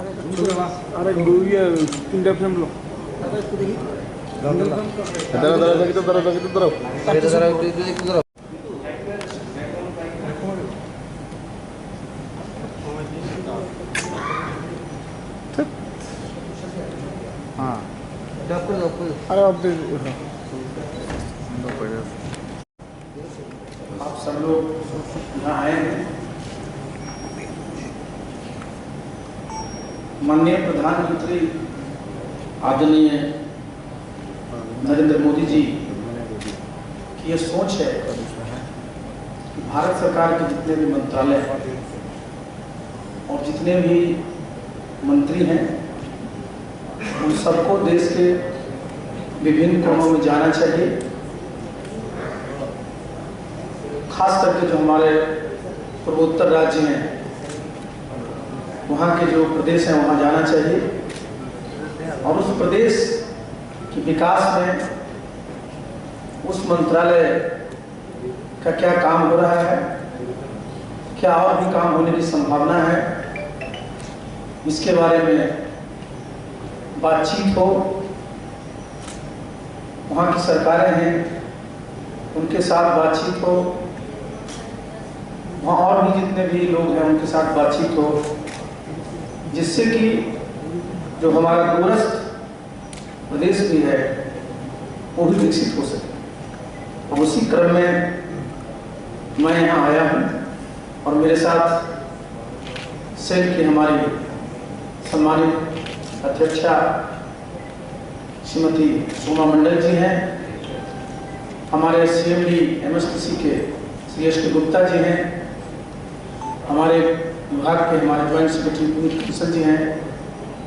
अरे ये India flame low हाँ अरे आप सब लोग यहाँ आए हैं। माननीय प्रधानमंत्री आदरणीय नरेंद्र मोदी जी की ये सोच है कि भारत सरकार के जितने भी मंत्रालय हैं और जितने भी मंत्री हैं उन सबको देश के विभिन्न कोनों में जाना चाहिए। खास करके जो हमारे पूर्वोत्तर राज्य हैं वहाँ के जो प्रदेश हैं वहाँ जाना चाहिए और उस प्रदेश के विकास में उस मंत्रालय का क्या काम हो रहा है, क्या और भी काम होने की संभावना है, इसके बारे में बातचीत हो। वहाँ की सरकारें हैं उनके साथ बातचीत हो, वहाँ और भी जितने भी लोग हैं उनके साथ बातचीत हो, जिससे कि जो हमारा दूरस्थ प्रदेश भी है वो भी विकसित हो सके। और उसी क्रम में मैं यहाँ आया हूँ और मेरे साथ सेल की हमारी सम्मानित अध्यक्षा श्रीमती सोमा मंडल जी हैं, हमारे CMD MSTC के श्री एस गुप्ता जी हैं, हमारे विभाग के हमारे ज्वाइंट सेक्रेटरी पुनीत किशन जी हैं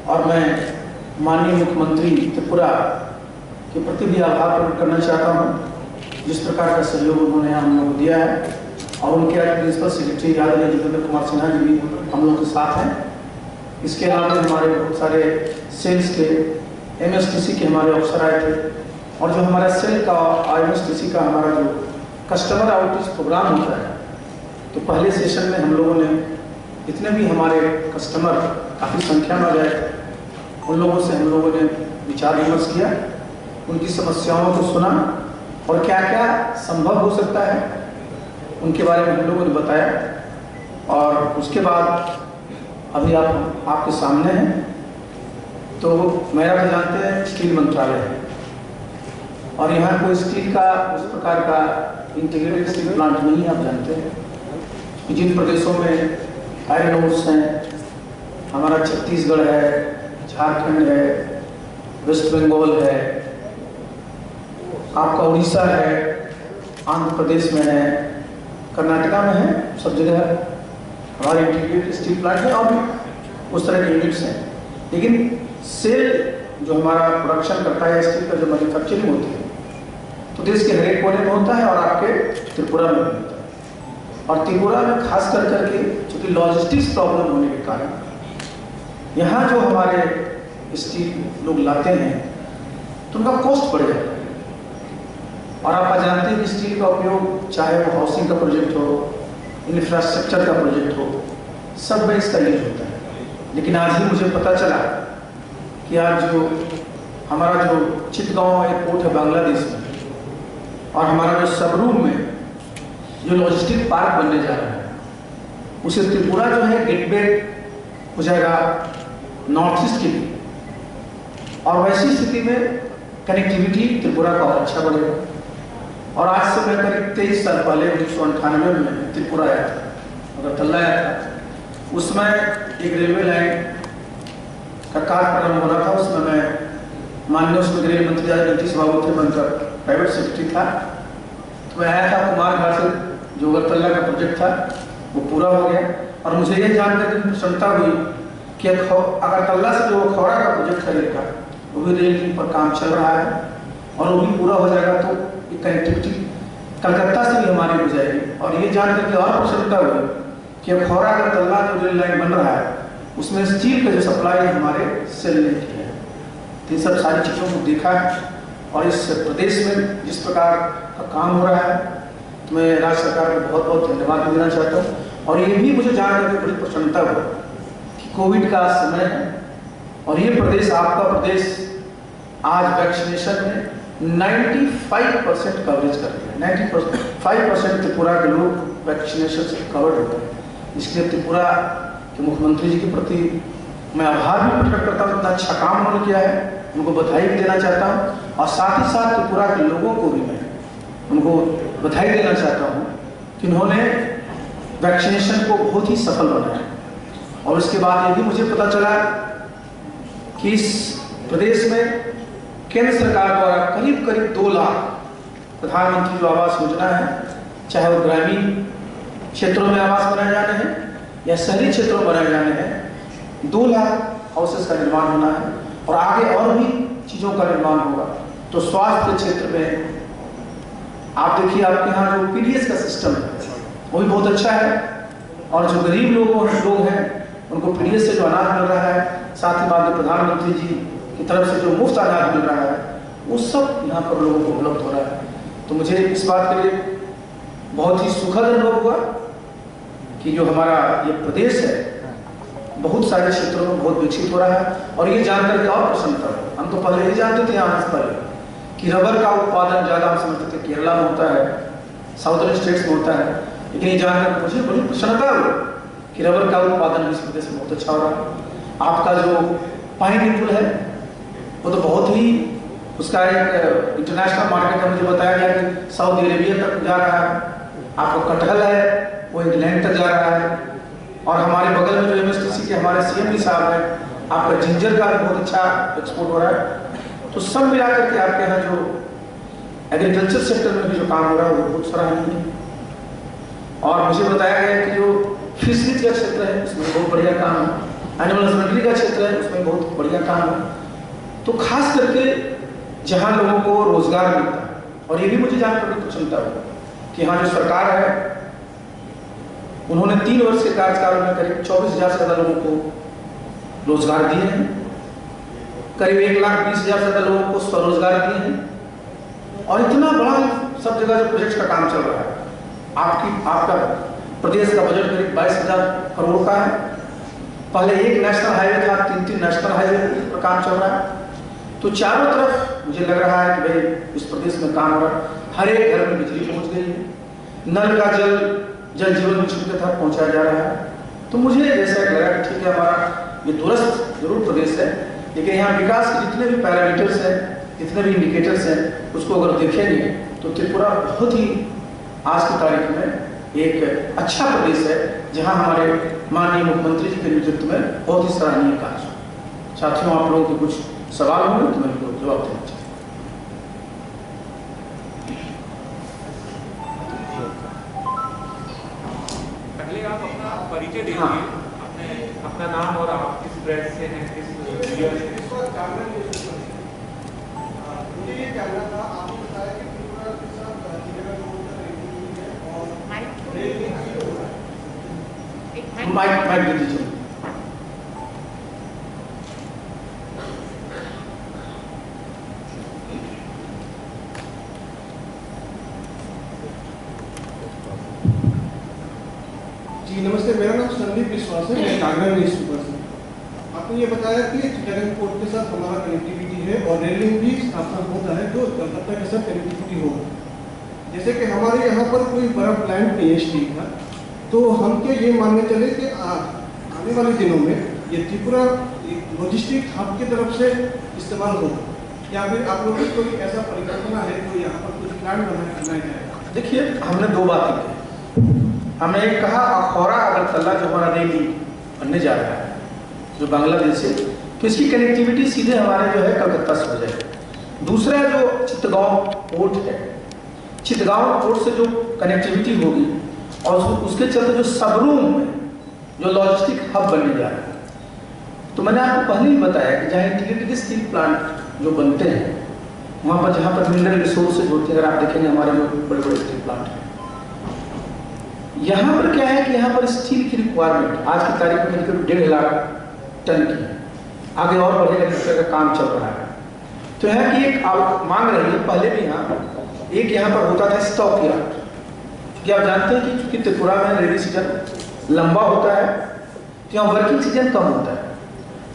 और मैं माननीय मुख्यमंत्री त्रिपुरा के प्रति भी आभार प्रकट करना चाहता हूं जिस प्रकार का सहयोग उन्होंने हम लोग को दिया है। और उनके आज प्रिंसिपल सेक्रेटरी आदरणीय जितेंद्र कुमार सिन्हा जी भी हम लोग के साथ हैं। इसके अलावा हमारे बहुत सारे सेल्स के MSTC के हमारे अफसर आए थे और जो हमारा सेल का MSTC का हमारा जो कस्टमर आउटरीच प्रोग्राम होता है, तो पहले सेशन में हम लोगों ने जितने भी हमारे कस्टमर काफ़ी संख्या में गए उन लोगों से हम लोगों ने विचार विमर्श किया, उनकी समस्याओं को सुना और क्या क्या संभव हो सकता है उनके बारे में हम लोगों ने बताया। और उसके बाद अभी आप आपके सामने हैं, तो मेरा भी जानते हैं स्टील मंत्रालय है और यहाँ कोई स्टील का उस प्रकार का इंटीग्रेटेड स्टील प्लांट नहीं है। आप जानते हैं जिन प्रदेशों में आयरन ओर्स हैं, हमारा छत्तीसगढ़ है, झारखंड है, वेस्ट बंगाल है, आपका उड़ीसा है, आंध्र प्रदेश में है, कर्नाटका में है, सब जगह हमारे इंटीग्रेटेड स्टील प्लांट है और भी उस तरह के यूनिट्स हैं। लेकिन सेल जो हमारा प्रोडक्शन करता है स्टील का जो मैन्युफैक्चरिंग होती है तो देश के हर एक कोने में होता है और आपके त्रिपुरा में भी होता है। और त्रिपुरा में खास कर करके चूँकि लॉजिस्टिक्स प्रॉब्लम होने के कारण यहाँ जो हमारे स्टील लोग लाते हैं तो उनका कॉस्ट बढ़ जाता है। और आप जानते हैं कि स्टील का उपयोग चाहे वो हाउसिंग का प्रोजेक्ट हो, इंफ्रास्ट्रक्चर का प्रोजेक्ट हो, सब में इसका यूज होता है। लेकिन आज ही मुझे पता चला कि आज जो हमारा जो चितगांव एयरपोर्ट है बांग्लादेश में और हमारा जो सबरूम में जो लॉजिस्टिक पार्क बनने जा रहा है उसे त्रिपुरा जो है गेटवे हो जाएगा नॉर्थ ईस्ट के लिए। और वैसी स्थिति में कनेक्टिविटी त्रिपुरा का और अच्छा बढ़ेगा। और आज से मैं करीब 23 साल पहले 1998 में त्रिपुरा आया था, अगरतला आया था। उसमें एक रेलवे लाइन का कार्य प्रारंभ होना था। उसमें मैं माननीय उसमें रेल मंत्री नीतीश बाबू थे, मैं उनका प्राइवेट सेक्रेटरी था। तो मैं आया था कुमार घाट से, जो अगरतला का प्रोजेक्ट था वो पूरा हो गया और मुझे ये जानकर के प्रसन्नता हुई कि अगरतला से जो खौरा का प्रोजेक्ट है रेल का वो भी रेल लिंक पर काम चल रहा है और वो भी पूरा हो जाएगा तो ये कनेक्टिविटी कलकत्ता से भी हमारी हो जाएगी। और ये जान करके और प्रसन्नता हुई कि अब खौरा अगरतला जो रेल लाइन बन रहा है उसमें स्टील का जो सप्लाई हमारे सेल ने किया है। तो इन सब सारी चीज़ों को देखा है और इस प्रदेश में जिस प्रकार का काम हो रहा है तो मैं राज्य सरकार को बहुत बहुत धन्यवाद देना चाहता हूँ। और ये भी मुझे जान करके बड़ी प्रसन्नता हुई कि कोविड का समय है और ये प्रदेश, आपका प्रदेश आज वैक्सीनेशन में 95% कवरेज कर रही है। 95% त्रिपुरा के लोग वैक्सीनेशन से कवर्ड हो गए। इसलिए त्रिपुरा के मुख्यमंत्री जी के प्रति मैं आभार भी प्रकट करता हूँ, इतना अच्छा काम उन्होंने किया है, उनको बधाई भी देना चाहता हूँ। और साथ ही साथ त्रिपुरा के लोगों को भी मैं उनको बधाई देना चाहता हूँ कि उन्होंने वैक्सीनेशन को बहुत ही सफल बनाया। और उसके बाद ये भी मुझे पता चला कि इस प्रदेश में केंद्र सरकार द्वारा करीब करीब 2 लाख प्रधानमंत्री जो आवास योजना है, चाहे वो ग्रामीण क्षेत्रों में आवास बनाए जाने हैं या शहरी क्षेत्रों में बनाए जाने हैं, 2 लाख हाउसेस का निर्माण होना है और आगे और भी चीज़ों का निर्माण होगा। तो स्वास्थ्य क्षेत्र में आप देखिए, आपके यहाँ जो पीडीएस का सिस्टम है वो भी बहुत अच्छा है और जो गरीब लोग हैं उनको पीडीएस से जो अनाज मिल रहा है, साथ ही बाद प्रधानमंत्री जी की तरफ से जो मुफ्त अनाज मिल रहा है, वो सब यहाँ पर लोगों को उपलब्ध हो रहा है। तो मुझे इस बात के लिए बहुत ही सुखद अनुभव हुआ कि जो हमारा ये प्रदेश है बहुत सारे क्षेत्रों में बहुत विकसित हो रहा है। और ये जानकर के और प्रसन्नता है, हम तो पहले ही जानते थे यहाँ से पहले कि रबर का उत्पादन ज़्यादा हम समझते थे केरला में होता है, साउदर्न स्टेट्स में होता है, लेकिन ये जानकर मुझे बड़ी प्रसन्नता हुई कि रबर का उत्पादन इस प्रदेश में बहुत अच्छा हो रहा है। आपका जो पाइन पुल है वो तो बहुत ही, उसका एक इंटरनेशनल मार्केट है, मुझे बताया गया कि सऊदी अरेबिया तक जा रहा है। आपका कटहल है वो इंग्लैंड तक जा रहा है। और हमारे बगल में जो एमएसटीसी के हमारे सीएम भी साहब हैं, आपका जिंजर का बहुत अच्छा एक्सपोर्ट हो रहा है। तो सब मिलाकर के आपके यहाँ जो एग्रीकल्चर सेक्टर में भी जो काम हो रहा है वो बहुत सराहनीय है। और मुझे बताया गया कि जो फिशरीज का क्षेत्र है उसमें बहुत बढ़िया काम है, एनिमल हस्बेंड्री का क्षेत्र है उसमें बहुत बढ़िया काम है। तो खास करके जहाँ लोगों को रोजगार मिलता है, और ये भी मुझे जानकर बड़ी प्रसन्नता हुई कि यहाँ जो सरकार है उन्होंने 3 वर्ष के कार्यकाल में करीब 24,000 से ज़्यादा लोगों को रोजगार दिए हैं, करीब 1,20,000 से ज़्यादा लोगों को स्वरोजगार दिए हैं। और इतना बड़ा सब जगह जो प्रोजेक्ट का काम चल रहा है, आपका प्रदेश का बजट करीब 22,000 करोड़ का है। पहले एक नेशनल हाईवे था, 3 नेशनल हाईवे पर काम चल रहा है। तो चारों तरफ मुझे लग रहा है कि भाई इस प्रदेश में काम हो रहा है। हर एक घर में बिजली पहुंच गई है, नल का जल जीवन मिशन के तहत पहुंचाया जा रहा है। तो मुझे ऐसा लगा कि ठीक है, हमारा ये दूरस्थ जरूर प्रदेश है, लेकिन यहाँ विकास के जितने भी पैरामीटर्स हैं, जितने भी इंडिकेटर्स हैं, उसको अगर देखेंगे तो त्रिपुरा बहुत ही आज की तारीख में एक अच्छा प्रदेश है, जहाँ हमारे माननीय मुख्यमंत्री जी के नेतृत्व में बहुत ही सराहनीय कार्य। साथियों, आप लोगों के कुछ सवाल होंगे तो मैं उनको जवाब देना चाहता हूँ। पहले आप अपना परिचय दीजिए, अपना नाम और आप किस प्रेस से हैं, किस मीडिया से। मुझे ये जानना था, आपने बताया कि त्रिपुरा के साथ माइक दे दीजिए। जी नमस्ते, मेरा नाम संदीप विश्वास है, मैं कागरा न्यूज़ पेपर से। आपने ये बताया कि चिटागंग पोर्ट के साथ हमारा कनेक्टिविटी है और रेलिंग भी स्थापना होता है जो कलकत्ता के साथ कनेक्टिविटी होगा। जैसे कि हमारे यहाँ पर कोई बड़ा प्लांट नहीं है स्टील का, तो हम क्या ये मानने चले कि आने वाले दिनों में ये त्रिपुरा लॉजिस्टिक हब की तरफ से इस्तेमाल होगा, या फिर आप लोगों की कोई ऐसा परिकल्पना है तो यहाँ पर कुछ प्लांट बनाया जाएगा? देखिए, हमने 2 बातें की। हमने एक कहा अखौरा अगरतला जो हमारा रेल बनने जा रहा है जो बांग्लादेश से, तो इसकी कनेक्टिविटी सीधे हमारे जो है कलकत्ता से हो जाएगी। दूसरा जो चित्तगांव पोर्ट है, चित्तगांव पोर्ट से जो कनेक्टिविटी होगी और उसके चलते जो सबरूम में जो लॉजिस्टिक हब बनने जा रहा है, तो मैंने आपको पहले ही बताया कि जहाँ इंटीग्रेटेड स्टील प्लांट जो बनते हैं वहाँ पर जहाँ पर मिनरल रिसोर्सेज होते हैं, अगर आप देखेंगे हमारे जो बड़े बड़े स्टील प्लांट हैं, यहाँ पर क्या है कि यहाँ पर स्टील की रिक्वायरमेंट आज की तारीख में करीब 1.5 लाख टन की है, आगे और बढ़ेगा, इस तरह का काम चल रहा है। तो यहाँ की एक मांग रही है। पहले भी यहाँ पर होता था स्टॉक यार्ड, क्योंकि आप जानते हैं कि चूंकि त्रिपुरा में रेनी सीजन लंबा होता है, तो यहाँ वर्किंग सीजन कम होता है।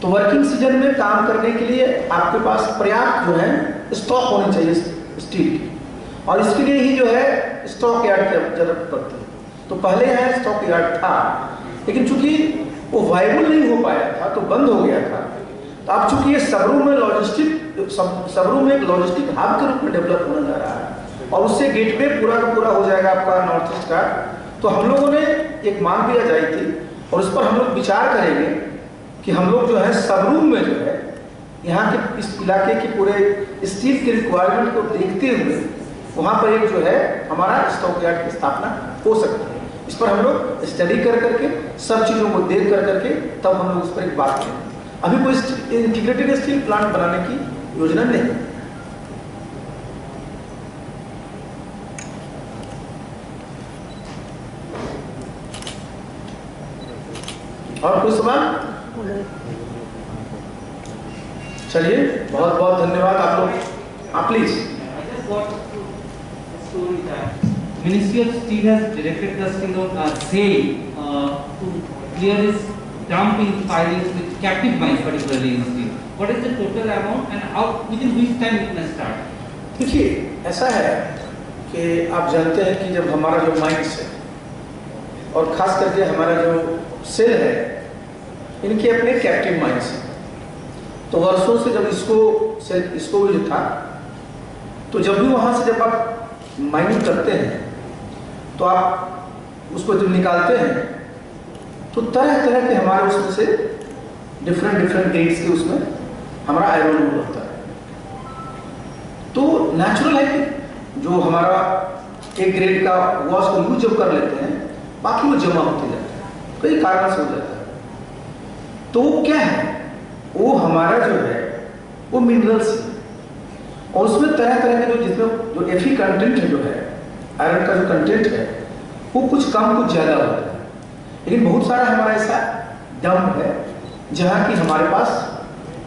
तो वर्किंग सीजन में काम करने के लिए आपके पास पर्याप्त जो है स्टॉक होनी चाहिए स्टील की, और इसके लिए ही जो है स्टॉक यार्ड की जरूरत पड़ती है। तो पहले यहाँ स्टॉक यार्ड था, लेकिन चूंकि वो वायबल नहीं हो पाया था तो बंद हो गया था। तो अब चूंकि ये सबरूम में एक लॉजिस्टिक हब के रूप में डेवलप होने जा रहा है, और उससे गेटवे पूरा का पूरा हो जाएगा आपका नॉर्थ ईस्ट का। तो हम लोगों ने एक मांग भी आई थी, और उस पर हम लोग विचार करेंगे कि हम लोग जो है सबरूम में जो है यहाँ के इस इलाके के पूरे स्टील के रिक्वायरमेंट को देखते हुए वहाँ पर एक जो है हमारा स्टॉक यार्ड की स्थापना हो सकती है। इस पर हम लोग स्टडी कर करके सब चीज़ों को देख कर करके तब हम लोग उस पर एक बात करेंगे। अभी कोई इंटीग्रेटेड स्टील प्लांट बनाने की योजना नहीं। और कोई सवाल? चलिए, बहुत बहुत धन्यवाद आप लोग। आप please. Ministry of Steel has directed the SAIL to clear its dumping filings with captive mines, particularly in steel. What is the total amount and how within which time it can start? देखिए, ऐसा है कि आप जानते हैं कि जब हमारा जो माइंस है और खास करके हमारा जो सेल है, इनके अपने कैप्टिव माइंस हैं। तो वर्षों से जब इसको जो था, तो जब भी वहाँ से जब आप माइनिंग करते हैं तो आप उसको जब निकालते हैं तो तरह तरह के हमारे उसमें से डिफरेंट ग्रेड्स के उसमें हमारा आयरन ओर होता है। तो नेचुरल है कि जो हमारा एक ग्रेड का हुआ उसको यूज जब कर लेते हैं, बाकी वो जमा होते जाते हैं, कई कारण से हो जाता है। तो वो क्या है, वो हमारा जो है वो मिनरल्स है, और उसमें तरह तरह के जिसमें जो एफी कंटेंट है, जो है आयरन का जो कंटेंट है, वो कुछ कम कुछ ज़्यादा होता है। लेकिन बहुत सारा हमारा ऐसा डंप है जहाँ की हमारे पास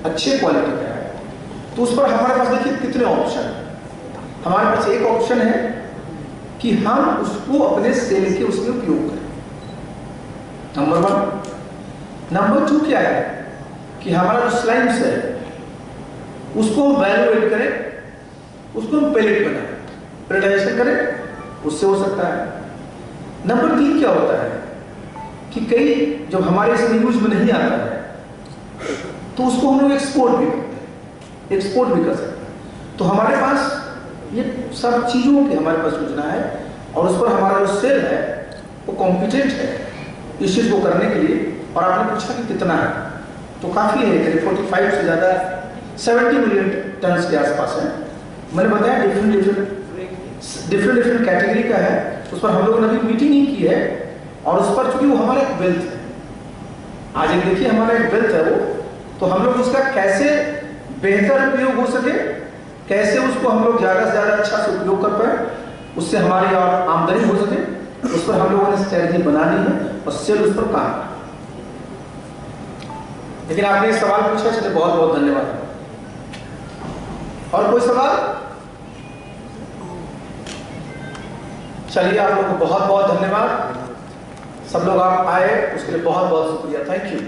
अच्छे क्वालिटी का है। तो उस पर हमारे पास देखिए कितने ऑप्शन है। हमारे पास एक ऑप्शन है कि हम उसको अपने सेल के उसमें उपयोग करें, नंबर 1। नंबर 2 क्या है कि हमारा जो स्लाइम्स है उसको हम वैल्यू एड करें, उसको हम पेलेट बनाएं, पेलेटाइजेशन करें, उससे हो सकता है। नंबर 3 क्या होता है कि कई जब हमारे इसमें यूज में नहीं आता है तो उसको हम लोग एक्सपोर्ट भी करते हैं, एक्सपोर्ट भी कर सकते हैं। तो हमारे पास ये सब चीज़ों की हमारे पास योजना है, और उस पर हमारा जो सेल है वो कॉम्पिटेंट है इस चीज़ को करने के लिए। और आपने पूछा कि कितना है, तो काफ़ी है, करीब 45 से ज़्यादा 70 मिलियन टन के आसपास है। मैंने बताया डिफरेंट कैटेगरी का है। उस पर हम लोगों ने अभी मीटिंग ही की है, और उस पर चूंकि वो हमारा एक वेल्थ है, आज एक देखिए हमारा एक वेल्थ है वो, तो हम लोग उसका कैसे बेहतर उपयोग हो सके, कैसे उसको हम लोग ज़्यादा से ज़्यादा अच्छा से उपयोग कर पाए, उससे हमारी और आमदनी हो सके, उस पर हम लोगों ने स्ट्रैटेजी बनानी है और सेल उस पर काम। लेकिन आपने सवाल पूछा, इसलिए बहुत बहुत धन्यवाद। और कोई सवाल? चलिए, आप लोगों को बहुत बहुत धन्यवाद। सब लोग आप आए उसके लिए बहुत बहुत शुक्रिया। Thank you.